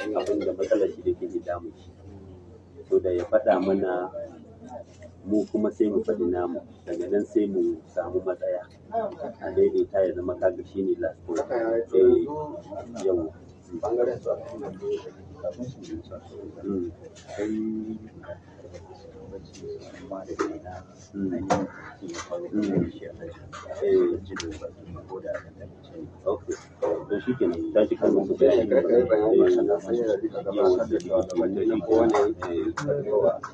abin da matsalar shi da ke damu shi, so da ya faɗa mana mu kuma sai mu faɗi namu, daga nan sai mu samu matsaya a daidaita ya zama kaga shi ne last point. Yau bangaren su kafin su to shi ke nan ta shi kalmar su da shi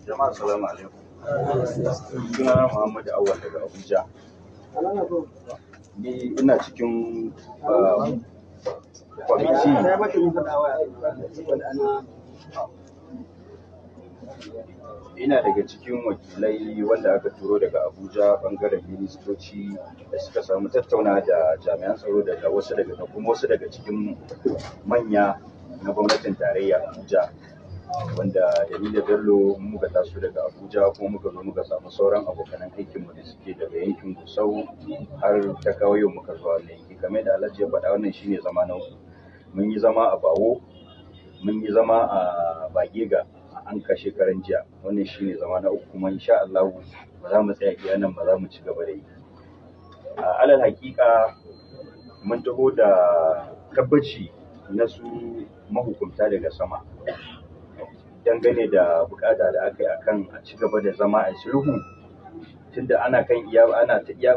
jama'a salamu alaikum. Sunana Muhammad Awal daga Abuja. Ni ina cikin kwamiti ina daga cikin wakilai wanda aka turo daga Abuja bangaren ministoci da suka samu tattauna da jami'an tsaro daga wasu daga cikin manya na gwamnatin tarayya Abuja, wanda da Bello muka taso daga Abuja kuma muka zo muka samu sauran abokan aikinmu da suke daga yankin Gusau har ta kawo yau muka zuwa wannan yanki. Game da Alhaji ya faɗa, wannan shine zama na uku. Mun yi zama a Bawo, mun yi zama a Bagega a Anka shekaran jiya, wannan shine zama na uku kuma insha Allah ba za mu tsaya iya nan ba, za mu ci gaba da yi. Alal hakika mun taho da tabbaci na su mahukunta daga sama dangane da bukata da aka yi akan a ci gaba da zama a sulhu, tunda ana ta iya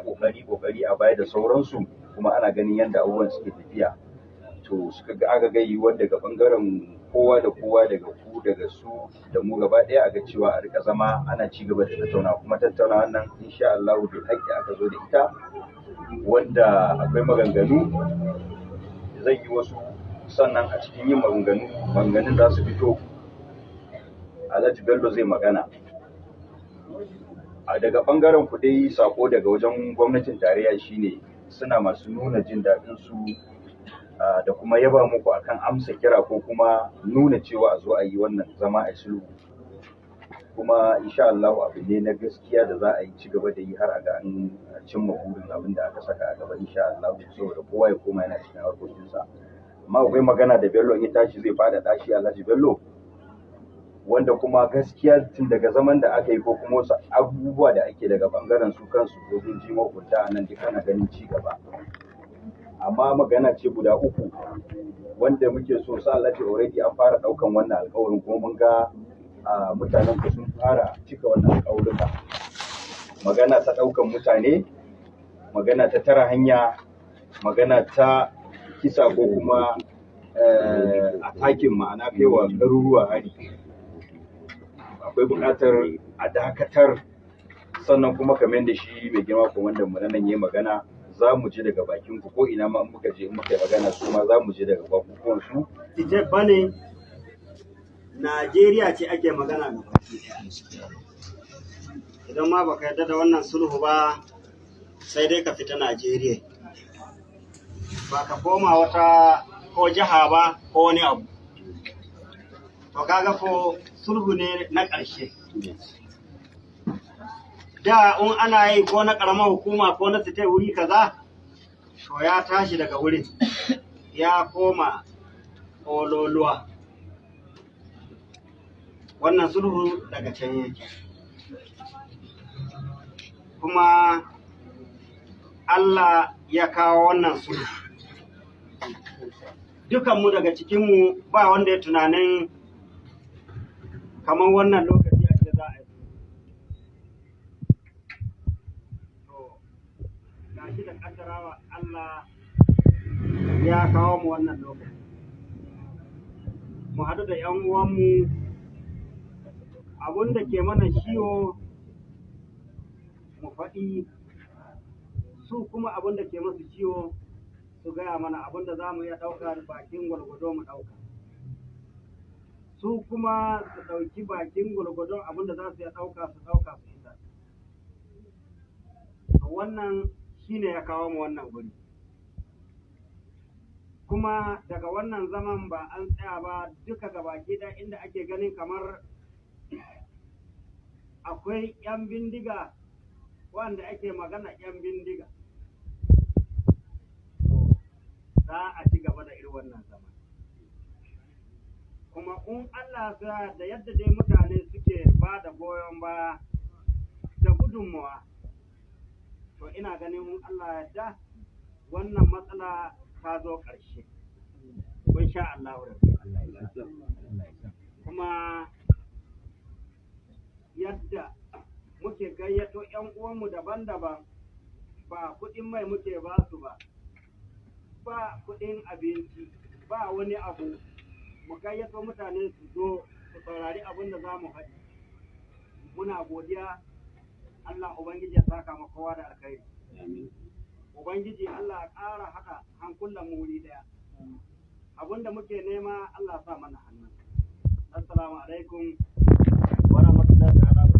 kokari a baya da sauransu, kuma ana ganin yadda abubuwan suke tafiya. To aka ga yiwuwar daga bangaren kowa da kowa, daga ku daga su da mu gaba daya, a ga cewa a rika zama ana ci gaba da tattauna, kuma tattauna wannan insha Allah bil haƙƙi aka zo da ita, wanda akwai maganganu zai yi wasu, sannan a cikin yin maganganun za su fito Alhaji Bello zai magana. A daga bangaren ku dai sako daga wajen gwamnatin tarayya shine suna masu nuna jin daɗin su da kuma yaba muku akan amsa kira ko kuma nuna cewa a zo a yi wannan zama a sulhu, kuma insha Allah abu ne na gaskiya da za a yi ci gaba da yi har a ga an cimma burin abin da aka saka a gaba insha Allah, saboda kowa ya koma yana cikin harkokinsa. Amma akwai magana da Bello ya tashi zai fada dashi Alhaji Bello, wanda kuma gaskiya tun daga zaman da aka yi ko kuma wasu abubuwa da ake daga bangaren su kansu sojoji mahukunta a nan duka na ganin ci gaba. Amma magana ce guda uku wanda muke so sa Alhaji already an fara daukan wannan alƙawarin, kuma mun ga mutanen ku sun fara cika wannan alƙawarin. Magana ta daukan mutane, magana ta tara hanya, magana ta kisa ko kuma atakin, ma'ana kaiwa garuruwa hari. Akwai buƙatar a dakatar, sannan kuma kamar da shi mai girma kwamandan mu nan yayi magana, za mu ji daga bakin ku, ko ina ma muka je muka yi magana su ma za mu ji daga bakukuwan su. Ita bane Najeriya ce ake magana ga baki ɗaya. Idan ma baka yarda da wannan sulhu ba, sai dai ka fita Najeriya, ba ka koma wata ko jiha ba ko wani abu. To kaga ko sulhu ne na ƙarshe. Da in ana yi ko na ƙaramar hukuma ko na site wuri kaza, to ya tashi daga wurin ya koma ƙololuwa. Wannan sulhu daga can yake. Kuma Allah ya kawo wannan sulhu. Dukanmu daga cikinmu ba wanda ya tunanin kamar wannan lokaci ake za a yi. To, gashi da kaddarawa Allah ya kawo mu wannan lokaci. Mu haɗu da ‘yan uwanmu, abun da ke mana ciwo mu faɗi, su kuma abun da ke masu ciwo su gaya mana, abun da za mu iya ɗauka bakin gwargwado mu ɗauka. Su kuma su ɗauki bakin gwargwadon abin da za su iya ɗauka su isa. Wannan shi ne ya kawo mu wannan guri. Kuma daga wannan zaman ba an tsaya ba, duka gabaki ɗaya inda ake ganin kamar akwai 'yan bindiga wanda ake magana 'yan bindiga, za a ci gaba da irin wannan zaman. kuma in Allah ya da yadda dai mutane suke ba da goyon baya da gudunmawa, to ina ganin in Allah yadda wannan matsala ta zo ƙarshe. Insha Allah. Kuma yadda muke gayyato 'yan uwanmu daban-daban, ba kuɗin mai muke ba su ba kuɗin abinci, ba wani abu, mu gayyato mutane su zo su saurari abin da za mu faɗi. Muna godiya, Allah Ubangiji ya saka ma kowa da alkhairi. Ubangiji Allah ya ƙara haɗa hankulan mu wuri ɗaya. Abin da muke nema Allah sa mana hannu. Assalamu alaikum wa rahmatullahi wa barakatuh.